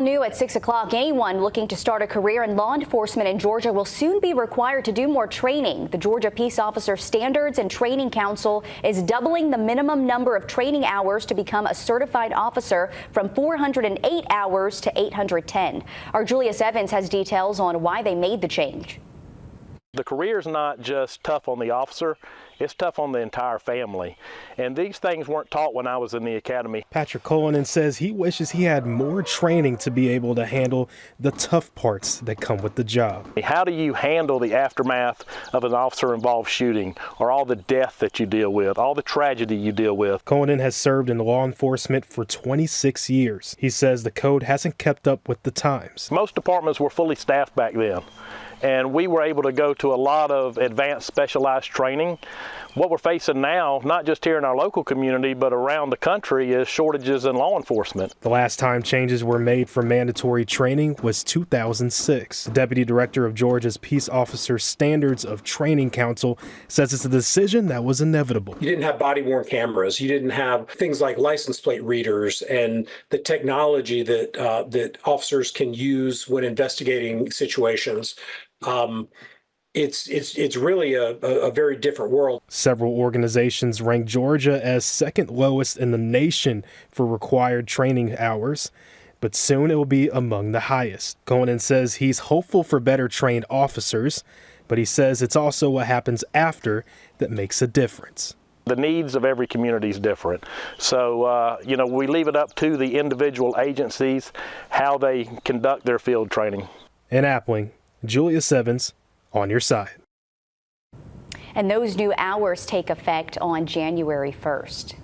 New at 6 o'clock, anyone looking to start a career in law enforcement in Georgia will soon be required to do more training. The Georgia Peace Officer Standards and Training Council is doubling the minimum number of training hours to become a certified officer from 408 hours to 810. Our Julius Evans has details on why they made the change. The career is not just tough on the officer, it's tough on the entire family. And these things weren't taught when I was in the academy. Patrick Cullinan says he wishes he had more training to be able to handle the tough parts that come with the job. How do you handle the aftermath of an officer-involved shooting, or all the death that you deal with, all the tragedy you deal with? Cullinan has served in law enforcement for 26 years. He says the code hasn't kept up with the times. Most departments were fully staffed back then, and we were able to go to a lot of advanced specialized training. What we're facing now, not just here in our local community, but around the country, is shortages in law enforcement. The last time changes were made for mandatory training was 2006. The Deputy Director of Georgia's Peace Officer Standards of Training Council says it's a decision that was inevitable. You didn't have body-worn cameras. You didn't have things like license plate readers and the technology that officers can use when investigating situations. It's really a very different world. Several organizations rank Georgia as second lowest in the nation for required training hours, but soon it will be among the highest. Cullinan says he's hopeful for better trained officers, but he says it's also what happens after that makes a difference. The needs of every community is different. So, we leave it up to the individual agencies how they conduct their field training. In Appling, Julius Evans, on your side. And those new hours take effect on January 1st.